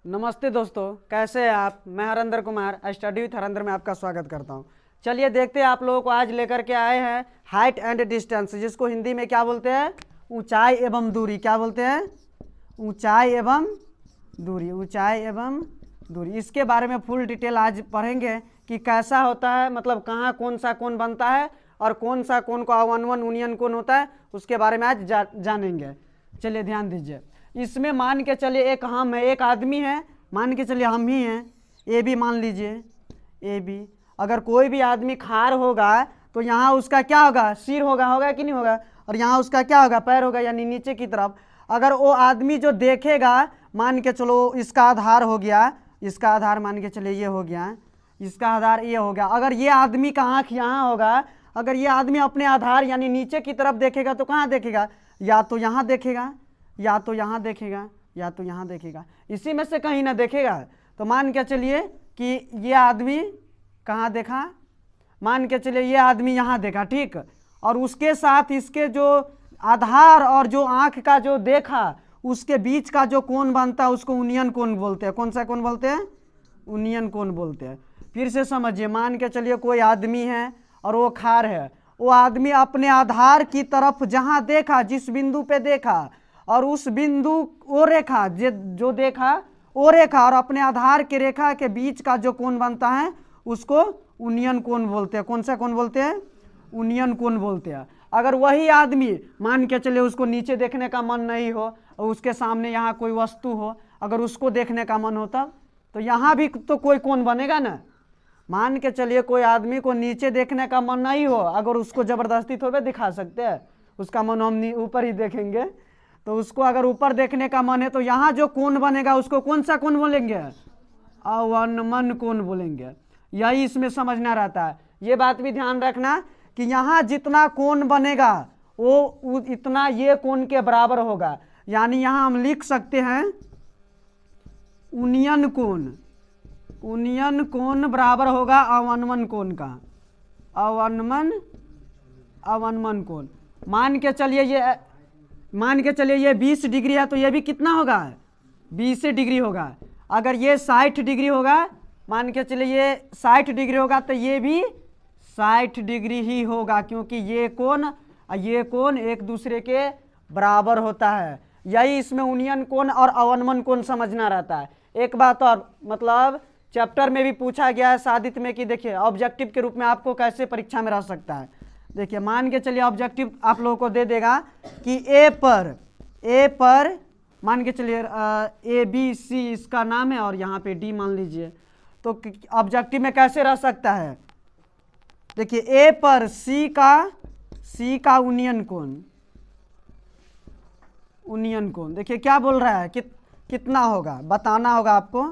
नमस्ते दोस्तों, कैसे हैं आप। मैं हरेंद्र कुमार स्टडी विथ हरेंद्र में आपका स्वागत करता हूं। चलिए देखते हैं आप लोगों को आज लेकर के आए हैं हाइट एंड डिस्टेंस, जिसको हिंदी में क्या बोलते हैं, ऊंचाई एवं दूरी। क्या बोलते हैं, ऊंचाई एवं दूरी। ऊंचाई एवं दूरी, इसके बारे में फुल डिटेल आज पढ़ेंगे कि कैसा होता है, मतलब कहाँ कौन सा कोण बनता है और कौन सा कोण को अवनवन यूनियन कोण होता है, उसके बारे में आज जानेंगे। चलिए ध्यान दीजिए। इसमें मान के चलिए एक हम है, एक आदमी है, मान के चलिए हम ही हैं, ए बी मान लीजिए, ए बी। अगर कोई भी आदमी खार होगा तो यहाँ उसका क्या होगा, सिर होगा कि नहीं होगा, और यहाँ उसका क्या होगा, पैर होगा, यानी नीचे की तरफ। अगर वो आदमी जो देखेगा, मान के चलो इसका आधार हो गया, इसका आधार मान के चलिए ये हो गया, इसका आधार ये हो गया। अगर ये आदमी का आँख यहाँ होगा, अगर ये आदमी अपने आधार यानी नीचे की तरफ देखेगा तो कहाँ देखेगा, या तो यहाँ देखेगा, या तो यहाँ देखेगा, या तो यहाँ देखेगा, इसी में से कहीं ना देखेगा। तो मान के चलिए कि ये आदमी कहाँ देखा, मान के चलिए ये आदमी यहाँ देखा, ठीक। और उसके साथ इसके जो आधार और जो आँख का जो देखा, उसके बीच का जो कोण बनता है उसको यूनियन कोण बोलते हैं। कौन सा कोण बोलते हैं, यूनियन कोण बोलते हैं। फिर से समझिए, मान के चलिए कोई आदमी है और वो खार है, वो आदमी अपने आधार की तरफ जहाँ देखा, जिस बिंदु पे देखा, और उस बिंदु वो रेखा जो देखा वो रेखा और अपने आधार के रेखा के बीच का जो कोण बनता है उसको यूनियन कोण बोलते हैं। कौन सा कोण बोलते हैं, यूनियन कोण बोलते हैं। अगर वही आदमी मान के चले उसको नीचे देखने का मन नहीं हो और उसके सामने यहाँ कोई वस्तु हो, अगर उसको देखने का मन होता तो यहाँ भी तो कोई कोण बनेगा ना। मान के चलिए कोई आदमी को नीचे देखने का मन नहीं हो, अगर उसको ज़बरदस्ती थोड़े दिखा सकते हैं, उसका मन हम ऊपर ही देखेंगे। तो उसको अगर ऊपर देखने का मन है तो यहाँ जो कोण बनेगा उसको कौन सा कोण बोलेंगे, अवनमन कोण बोलेंगे। यही इसमें समझना रहता है। ये बात भी ध्यान रखना कि यहाँ जितना कोण बनेगा वो इतना ये कोण के बराबर होगा। यानी यहाँ हम लिख सकते हैं यूनियन कोण, यूनियन कोण बराबर होगा अवनमन कोण का, अवनमन कोण। मान के चलिए ये 20 डिग्री है तो ये भी कितना होगा, 20 डिग्री होगा। अगर ये 60 डिग्री होगा, मान के चलिए ये 60 डिग्री होगा तो ये भी 60 डिग्री ही होगा, क्योंकि ये कोण एक दूसरे के बराबर होता है। यही इसमें यूनियन कोण और अवनमन कोण समझना रहता है। एक बात और, मतलब चैप्टर में भी पूछा गया है साधित में कि देखिए ऑब्जेक्टिव के रूप में आपको कैसे परीक्षा में रह सकता है। देखिए मान के चलिए ऑब्जेक्टिव आप लोगों को दे देगा कि ए पर मान के चलिए ए बी सी इसका नाम है और यहाँ पे डी मान लीजिए। तो ऑब्जेक्टिव में कैसे रह सकता है, देखिए ए पर सी का यूनियन कोण, देखिए क्या बोल रहा है, कितना होगा बताना होगा आपको,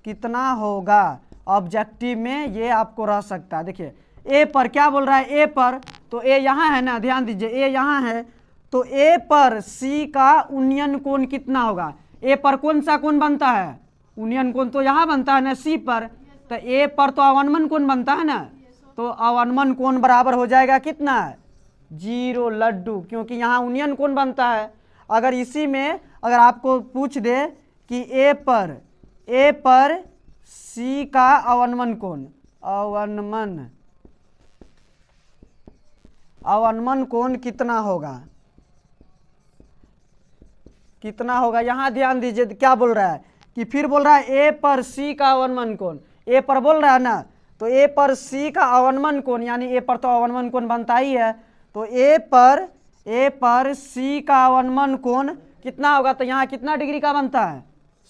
कितना होगा ऑब्जेक्टिव में, ये आपको रह सकता है। देखिए ए पर क्या बोल रहा है, ए पर तो ए यहाँ है ना, ध्यान दीजिए ए यहाँ है, तो ए पर सी का यूनियन कोण कितना होगा। ए पर कौन सा कोण बनता है, यूनियन कोण तो यहाँ बनता है ना सी पर, तो ए पर तो अवनमन कोण बनता है ना, तो अवनमन कोण बराबर हो जाएगा कितना, 0 लड्डू, क्योंकि यहाँ यूनियन कोण बनता है। अगर इसी में अगर आपको पूछ दे कि ए पर सी का अवनमन कोण, अवनमन कोण कितना होगा, यहाँ ध्यान दीजिए क्या बोल रहा है कि फिर बोल रहा है ए पर सी का अवनमन कोण, ए पर बोल रहा है ना, तो ए पर सी का अवनमन कोण, यानी ए पर तो अवनमन कोण बनता ही है, तो ए पर सी का अवनमन कोण कितना होगा, तो यहाँ कितना डिग्री का बनता है,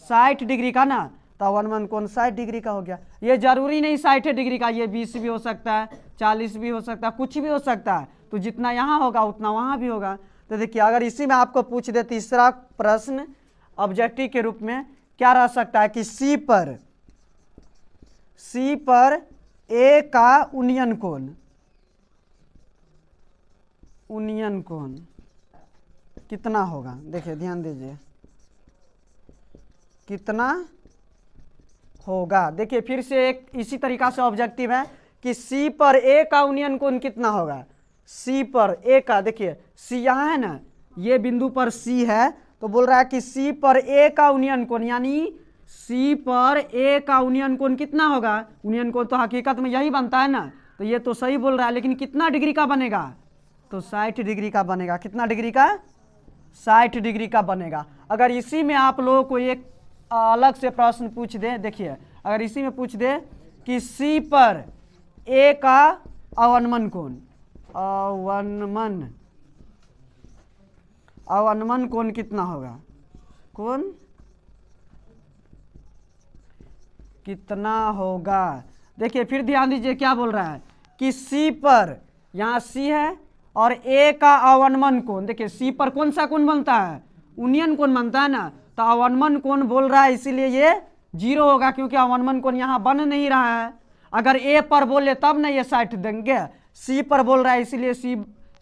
60 डिग्री का ना, तो अवनमन कोण 60 डिग्री का हो गया। ये जरूरी नहीं 60 डिग्री का, ये 20 भी हो सकता है, 40 भी हो सकता है, कुछ भी हो सकता है, तो जितना यहाँ होगा उतना वहाँ भी होगा। तो देखिए अगर इसी में आपको पूछ दे तीसरा प्रश्न ऑब्जेक्टिव के रूप में क्या रह सकता है कि सी पर ए का यूनियन कोण कितना होगा। देखिए ध्यान दीजिए कितना होगा। देखिए फिर से एक इसी तरीका से ऑब्जेक्टिव है कि सी पर ए का यूनियन कोण कितना होगा, सी पर ए का, देखिए सी यहाँ है ना, ये बिंदु पर सी है तो बोल रहा है कि सी पर ए का यूनियन कोण, यानी सी पर ए का यूनियन कोण कितना होगा। यूनियन कोण तो हकीकत में यही बनता है ना, तो ये तो सही बोल रहा है, लेकिन कितना डिग्री का बनेगा, तो 60 डिग्री का बनेगा। कितना डिग्री का, 60 डिग्री का बनेगा। अगर इसी में आप लोगों को एक अलग से प्रश्न पूछ दे, देखिए अगर इसी में पूछ दे कि सी पर ए का अवनमन कोण, अवनमन कोण कितना होगा, कोण कितना होगा। देखिए फिर ध्यान दीजिए क्या बोल रहा है कि सी पर, यहाँ सी है और ए का अवनमन कोण, देखिए सी पर कौन सा कोण बनता है, यूनियन कोण बनता है ना, तो अवनमन कोण बोल रहा है, इसीलिए ये 0 होगा, क्योंकि अवनमन कोण यहाँ बन नहीं रहा है। अगर ए पर बोले तब ना ये 60 देंगे, सी पर बोल रहा है इसीलिए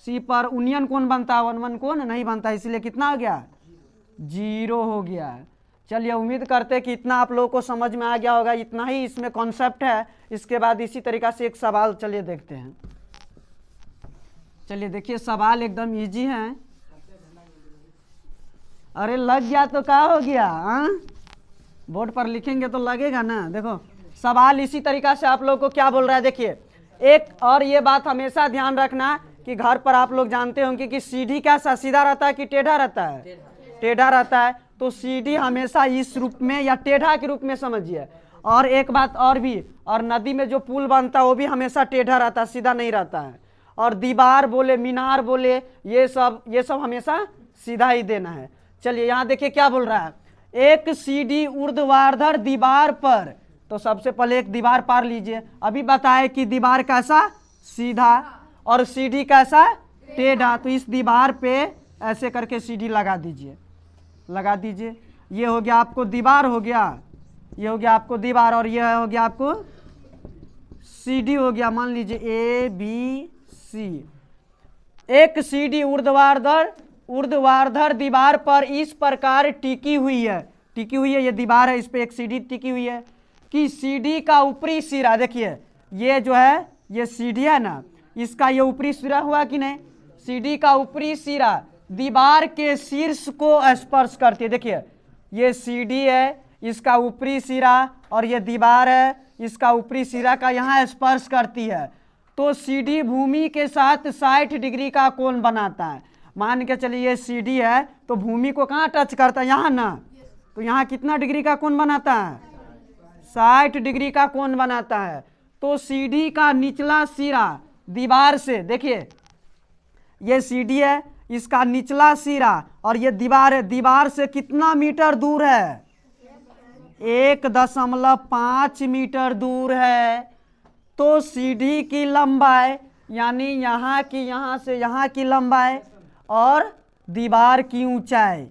सी पर यूनियन कोण बनता है, अवनमन कोण नहीं बनता, इसलिए कितना हो गया, 0 हो गया। चलिए उम्मीद करते हैं कि इतना आप लोगों को समझ में आ गया होगा, इतना ही इसमें कॉन्सेप्ट है। इसके बाद इसी तरीका से एक सवाल चलिए देखते हैं। चलिए देखिए सवाल एकदम इजी है। अरे लग गया तो क्या हो गया, बोर्ड पर लिखेंगे तो लगेगा ना। देखो सवाल इसी तरीका से आप लोग को क्या बोल रहा है, देखिए एक और ये बात हमेशा ध्यान रखना कि घर पर आप लोग जानते होंगे कि सीढ़ी कैसा, सीधा रहता है कि टेढ़ा रहता है, टेढ़ा रहता है, तो सीढ़ी हमेशा इस रूप में या टेढ़ा के रूप में समझिए। और एक बात और भी, और नदी में जो पुल बनता है वो भी हमेशा टेढ़ा रहता है, सीधा नहीं रहता है। और दीवार बोले, मीनार बोले, ये सब हमेशा सीधा ही देना है। चलिए यहाँ देखिए क्या बोल रहा है, एक सीढ़ी ऊर्ध्वाधर दीवार पर, तो सबसे पहले एक दीवार पार लीजिए। अभी बताए कि दीवार कैसा, सीधा, और सीढ़ी कैसा, टेढ़ा, तो इस दीवार पे ऐसे करके सीढ़ी लगा दीजिए, लगा दीजिए। ये हो गया आपको दीवार हो गया, ये हो गया आपको दीवार, और ये हो गया आपको सीढ़ी हो गया, मान लीजिए ए बी सी। एक सीढ़ी ऊर्ध्वाधर दीवार पर इस प्रकार टिकी हुई है, टिकी हुई है, ये दीवार है, इस पे एक सीढ़ी टिकी हुई है कि सीढ़ी का ऊपरी सिरा, देखिए ये जो है ये सीढ़ी है ना, इसका ये ऊपरी सिरा हुआ कि नहीं, सीढ़ी का ऊपरी सिरा दीवार के शीर्ष को स्पर्श करती है। देखिए ये सीढ़ी है, इसका ऊपरी सिरा, और ये दीवार है, इसका ऊपरी सिरा का यहाँ स्पर्श करती है, तो सीढ़ी भूमि के साथ 60 डिग्री का कोण बनाता है। मान के चलिए ये सीढ़ी है तो भूमि को कहाँ टच करता है, यहाँ ना, तो यहाँ कितना डिग्री का कोण बनाता है, 60 डिग्री का कोण बनाता है। तो सीढ़ी का निचला सिरा दीवार से, देखिए ये सीढ़ी है, इसका निचला सिरा और ये दीवार है, दीवार से कितना मीटर दूर है, 1.5 मीटर दूर है। तो सीढ़ी की लंबाई, यानी यहाँ की, यहाँ से यहाँ की लंबाई और दीवार की ऊंचाई,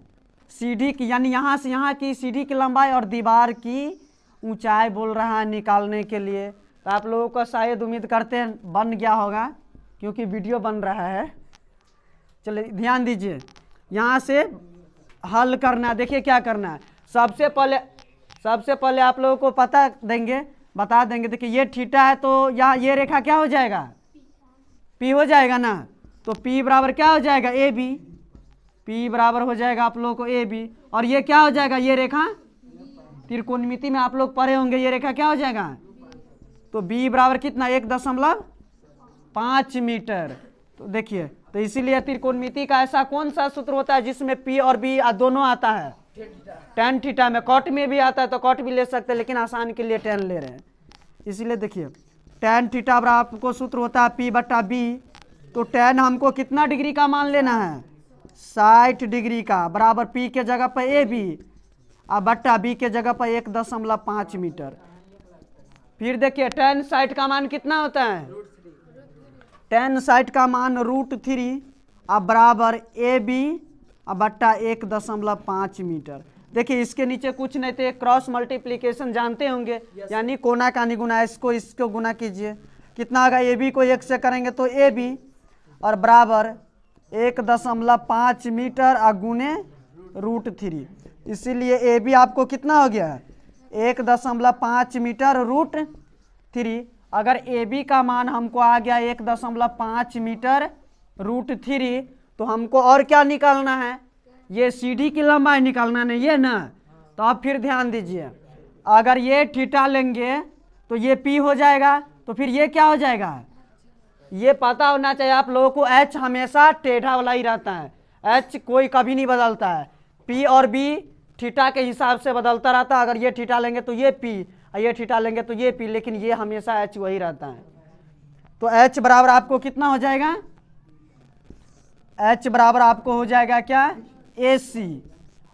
सीढ़ी की यानी यहाँ से यहाँ की सीढ़ी की लंबाई और दीवार की ऊंचाई बोल रहा है निकालने के लिए। तो आप लोगों को शायद उम्मीद करते हैं बन गया होगा, क्योंकि वीडियो बन रहा है। चलिए ध्यान दीजिए, यहाँ से हल करना। देखिए क्या करना है, सबसे पहले आप लोगों को बता देंगे। देखिए ये थीटा है, तो यहाँ ये रेखा क्या हो जाएगा, पी हो जाएगा ना, तो पी बराबर क्या हो जाएगा, ए बी, पी बराबर हो जाएगा आप लोगों को ए बी। और ये क्या हो जाएगा, ये रेखा त्रिकोणमिति में आप लोग पढ़े होंगे, ये रेखा क्या हो जाएगा, तो बी बराबर कितना, 1.5 मीटर। तो देखिए, तो इसीलिए त्रिकोणमिति का ऐसा कौन सा सूत्र होता है जिसमें पी और बी दोनों आता है, tan थीटा में। कॉट में भी आता है तो कॉट भी ले सकते हैं, लेकिन आसान के लिए tan ले रहे हैं। इसीलिए देखिए tan थीटा बराबर आपको सूत्र होता है पी बटा बी। तो tan हमको कितना डिग्री का मान लेना है, 60 डिग्री का, बराबर पी के जगह पर ए बी और बट्टा बी के जगह पर 1.5 मीटर। फिर देखिए tan 60 का मान कितना होता है, tan 60 का मान √3 अब बराबर ए बी अब बट्टा 1.5 मीटर। देखिए इसके नीचे कुछ नहीं थे, क्रॉस मल्टीप्लीकेशन जानते होंगे, यानी कोना का निगुना, इसको गुना कीजिए, कितना होगा, ए बी को 1 से करेंगे तो ए बी और बराबर 1.5 मीटर और गुने √3। इसीलिए ए बी आपको कितना हो गया, 1.5 मीटर √3। अगर ए बी का मान हमको आ गया 1.5 मीटर √3, तो हमको और क्या निकालना है, ये CD की लंबाई निकालना नहीं है ना। तो आप फिर ध्यान दीजिए, अगर ये थीटा लेंगे तो ये P हो जाएगा, तो फिर ये क्या हो जाएगा, ये पता होना चाहिए आप लोगों को, H हमेशा टेढ़ा वाला ही रहता है, H कोई कभी नहीं बदलता है। P और B थीटा के हिसाब से बदलता रहता है, अगर ये थीटा लेंगे तो ये P, ये थीटा लेंगे तो ये P, लेकिन ये हमेशा H वही रहता है। तो H बराबर आपको कितना हो जाएगा, H बराबर आपको हो जाएगा क्या, AC।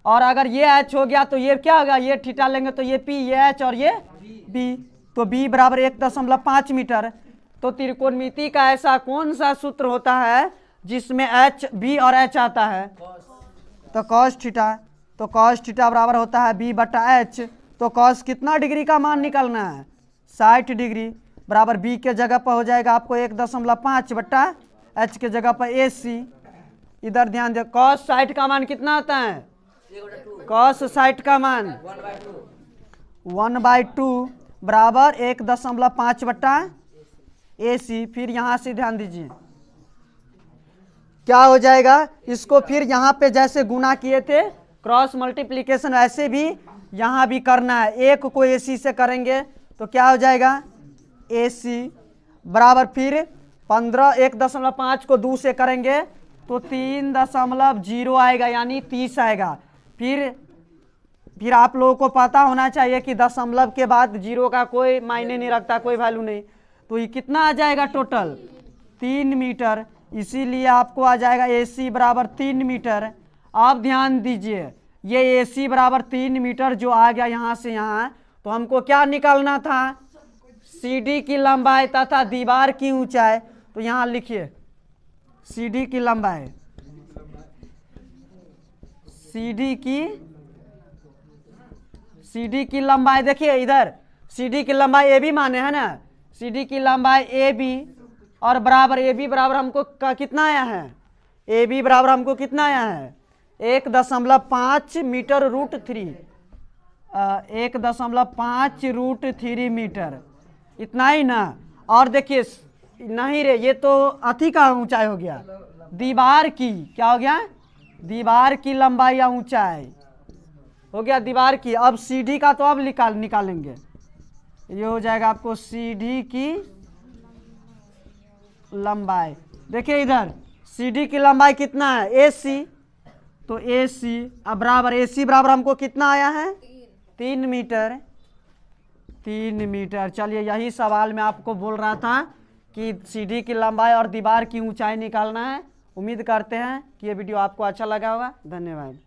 और अगर ये H हो गया तो ये क्या होगा, ये थीटा लेंगे तो ये P, ये H और ये B, तो B बराबर 1.5 मीटर। तो त्रिकोणमिति का ऐसा कौन सा सूत्र होता है जिसमें H, B और H आता है, तो cos थीटा। तो cos थीटा बराबर होता है B बटा H। तो cos कितना डिग्री का मान निकालना है, 60 डिग्री, बराबर B के जगह पर हो जाएगा आपको 1.5 बटा H के जगह पर AC। इधर ध्यान दे, cos 60 का मान कितना आता है, cos 60 का मान 1/2 बराबर 1.5 बटा AC। फिर यहाँ से ध्यान दीजिए क्या हो जाएगा, इसको फिर यहाँ पे जैसे गुना किए थे क्रॉस मल्टीप्लिकेशन, ऐसे भी यहाँ भी करना है। एक को AC से करेंगे तो क्या हो जाएगा, AC बराबर फिर 15, 1.5 को 2 से करेंगे तो 3.0 आएगा, यानी 30 आएगा। फिर आप लोगों को पता होना चाहिए कि दशमलव के बाद जीरो का कोई मायने नहीं रखता, कोई वैल्यू नहीं। तो ये कितना आ जाएगा टोटल, 3 मीटर, इसीलिए आपको आ जाएगा AC बराबर 3 मीटर। आप ध्यान दीजिए, ये AC बराबर 3 मीटर जो आ गया यहाँ से यहाँ, तो हमको क्या निकालना था, CD की लंबाई तथा दीवार की ऊंचाई। तो यहाँ लिखिए CD की लंबाई, CD की लंबाई देखिए इधर, CD की लंबाई AB माने है ना, CD की लंबाई AB और बराबर AB बराबर हमको कितना आया है, AB बराबर हमको कितना आया है 1.5 मीटर रूट 3, 1.5 रूट 3 मीटर, इतना ही ना। और देखिए नहीं रे, ये तो अथी का ऊंचाई हो गया, दीवार की क्या हो गया, दीवार की लंबाई या ऊंचाई हो गया दीवार की। अब CD का तो अब निकालेंगे, ये हो जाएगा आपको CD की लंबाई। देखिए इधर CD की लंबाई कितना है AC, तो AC अब बराबर AC बराबर हमको कितना आया है 3 मीटर, 3 मीटर। चलिए यही सवाल मैं आपको बोल रहा था कि CD की लंबाई और दीवार की ऊंचाई निकालना है। उम्मीद करते हैं कि ये वीडियो आपको अच्छा लगा होगा। धन्यवाद।